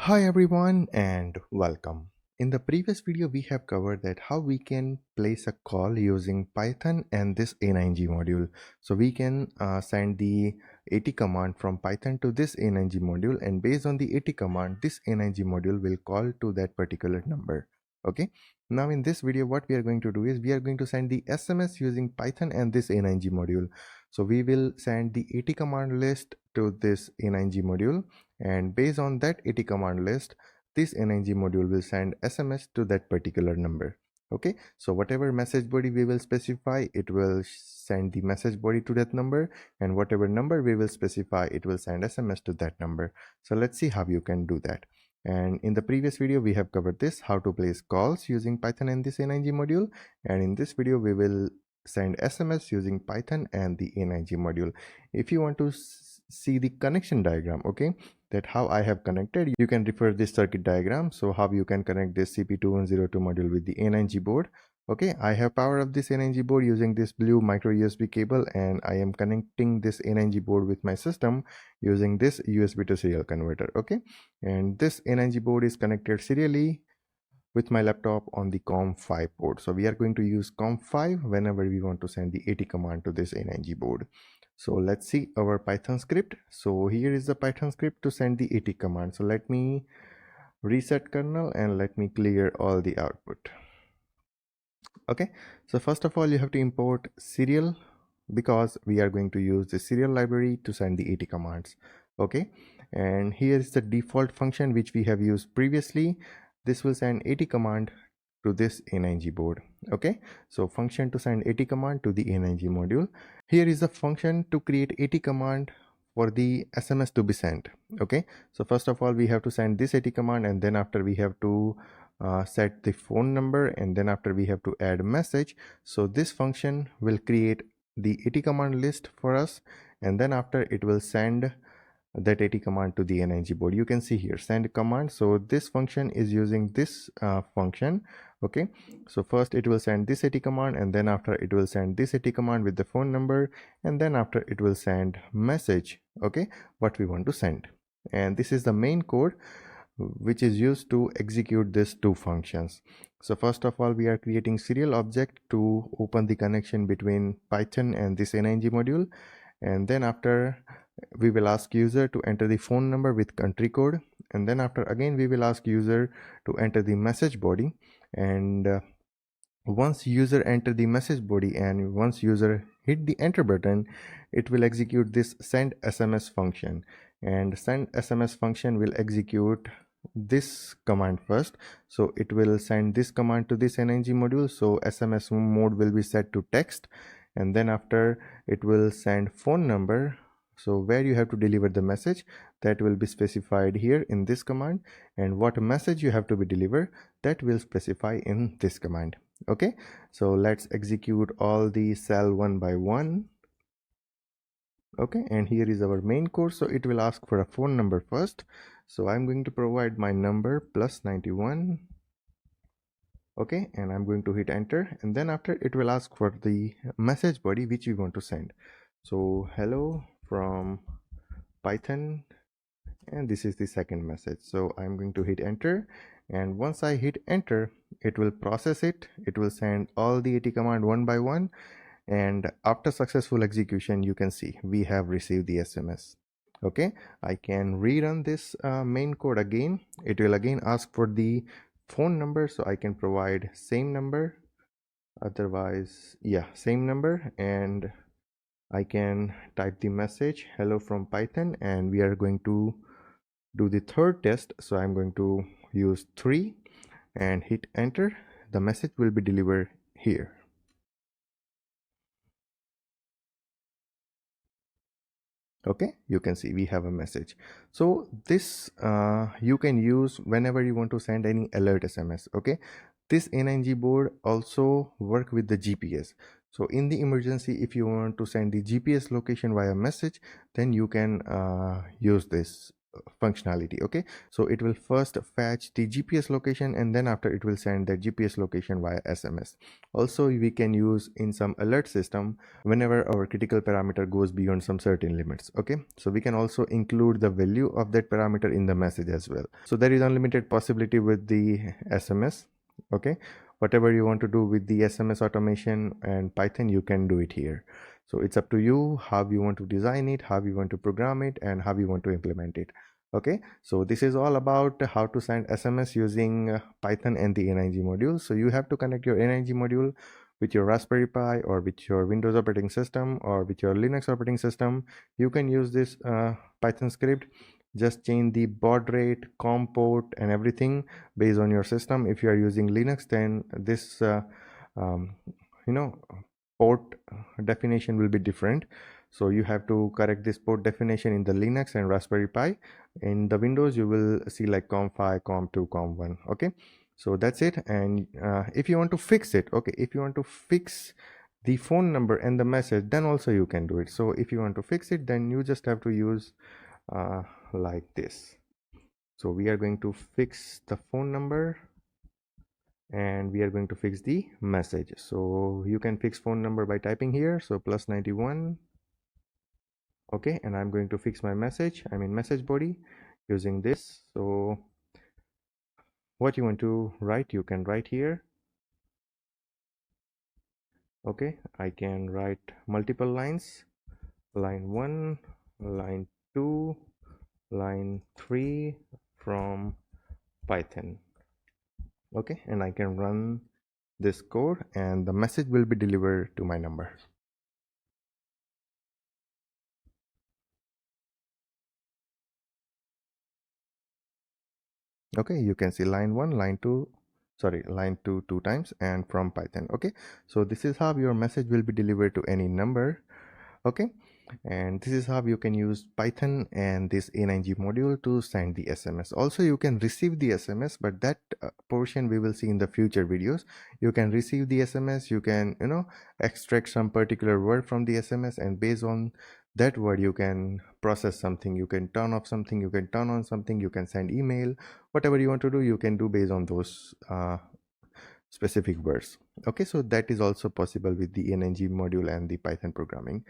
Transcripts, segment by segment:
Hi everyone and welcome. In the previous video we have covered that how we can place a call using Python and this A9G module. So we can send the AT command from Python to this A9G module, and based on the AT command this A9G module will call to that particular number. Okay, now in this video what we are going to do is we are going to send the SMS using Python and this A9G module. So we will send the AT command list to this A9G module, and based on that AT command list this A9G module will send SMS to that particular number. Okay, so whatever message body we will specify, it will send the message body to that number, and whatever number we will specify, it will send SMS to that number. So let's see how you can do that. And in the previous video we have covered this, how to place calls using Python and this A9G module, and in this video we will send SMS using Python and the A9G module. If you want to see the connection diagram, okay, that how I have connected, you can refer this circuit diagram. So how you can connect this CP2102 module with the A9G board. Okay, I have powered up this A9G board using this blue micro USB cable, and I am connecting this A9G board with my system using this USB to serial converter. Okay, and this A9G board is connected serially with my laptop on the COM5 port. So we are going to use COM5 whenever we want to send the AT command to this A9G board. So let's see our Python script. So here is the Python script to send the AT command. So let me reset kernel and let me clear all the output. Okay, so first of all you have to import serial, because we are going to use the serial library to send the AT commands. Okay, and here is the default function which we have used previously. This will send AT command to this A9G board. Okay, so function to send AT command to the A9G module. Here is the function to create AT command for the SMS to be sent. Okay, so first of all we have to send this AT command, and then after we have to set the phone number, and then after we have to add a message. So this function will create the AT command list for us, and then after it will send that AT command to the A9G board. You can see here send command. So this function is using this function. Okay, so first it will send this AT command, and then after it will send this AT command with the phone number, and then after it will send message, okay, what we want to send. And this is the main code which is used to execute these two functions. So first of all we are creating serial object to open the connection between Python and this A9G module, and then after we will ask user to enter the phone number with country code, and then after again we will ask user to enter the message body, and once user enter the message body and once user hit the enter button, it will execute this send SMS function, and send SMS function will execute this command first. So it will send this command to this A9G module, so SMS mode will be set to text, and then after it will send phone number, so where you have to deliver the message, that will be specified here in this command, and what message you have to be delivered, that will specify in this command. Okay, so let's execute all the cell one by one. Okay, and here is our main code. So it will ask for a phone number first, so I'm going to provide my number plus 91. Okay, and I'm going to hit enter, and then after it will ask for the message body which we want to send. So hello from Python, and this is the second message. So I'm going to hit enter, and once I hit enter, it will process it. It will send all the AT command one by one, and after successful execution you can see we have received the SMS. Okay, I can rerun this main code again. It will again ask for the phone number, so I can provide same number, otherwise yeah, same number, and I can type the message hello from Python, and we are going to do the third test. So I'm going to use 3 and hit enter. The message will be delivered here. Okay, you can see we have a message. So this you can use whenever you want to send any alert SMS. Okay, this A9G board also work with the GPS. So in the emergency, if you want to send the GPS location via message, then you can use this functionality. Okay, so it will first fetch the GPS location, and then after it will send the GPS location via SMS. Also, we can use in some alert system whenever our critical parameter goes beyond some certain limits. Okay, so we can also include the value of that parameter in the message as well. So there is unlimited possibility with the SMS. Okay, whatever you want to do with the SMS automation and Python, you can do it here. So it's up to you how you want to design it, how you want to program it, and how you want to implement it. Okay, so this is all about how to send SMS using Python and the N9G module. So you have to connect your N9G module with your Raspberry Pi or with your Windows operating system or with your Linux operating system. You can use this Python script. Just change the baud rate, COM port, and everything based on your system. If you are using Linux, then this um, you know port definition will be different. So you have to correct this port definition in the Linux and Raspberry Pi. In the Windows, you will see like COM5, COM2, COM1. Okay, so that's it. And if you want to fix it, okay, if you want to fix the phone number and the message, then also you can do it. So if you want to fix it, then you just have to use like this. So we are going to fix the phone number and we are going to fix the message. So you can fix phone number by typing here, so +91. Okay, and I'm going to fix my message. I'm in message body using this. So what you want to write, you can write here. Okay, I can write multiple lines, line 1, line 2, line 3 from Python. Okay, and I can run this code and the message will be delivered to my number. Okay, you can see line 1, line 2, sorry, line 2 two times, and from Python. Okay, so this is how your message will be delivered to any number. Okay, and this is how you can use Python and this N9G module to send the SMS. Also, you can receive the SMS, but that portion we will see in the future videos. You can receive the SMS, you can extract some particular word from the SMS, and based on that word you can process something, you can turn off something, you can turn on something, you can send email, whatever you want to do, you can do based on those specific words. Okay, so that is also possible with the N9G module and the Python programming.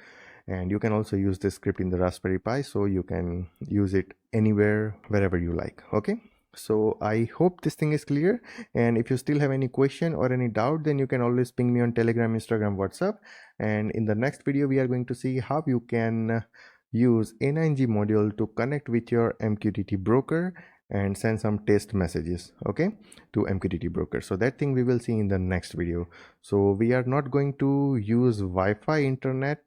And you can also use this script in the Raspberry Pi, so you can use it anywhere, wherever you like. Okay, so I hope this thing is clear, and if you still have any question or any doubt, then you can always ping me on Telegram, Instagram, WhatsApp. And in the next video we are going to see how you can use N9G module to connect with your MQTT broker and send some test messages, okay, to MQTT broker. So that thing we will see in the next video. So we are not going to use Wi-Fi internet.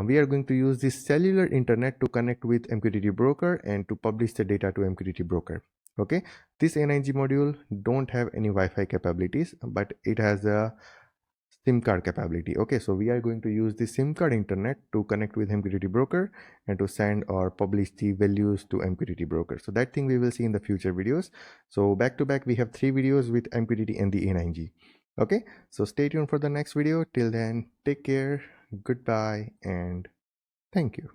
We are going to use this cellular internet to connect with MQTT broker and to publish the data to MQTT broker. Okay, this N9G module don't have any Wi-Fi capabilities, but it has a SIM card capability. Okay, so we are going to use the SIM card internet to connect with MQTT broker and to send or publish the values to MQTT broker. So that thing we will see in the future videos. So back to back we have 3 videos with MQTT and the N9G. Okay, so stay tuned for the next video. Till then, take care, goodbye, and thank you.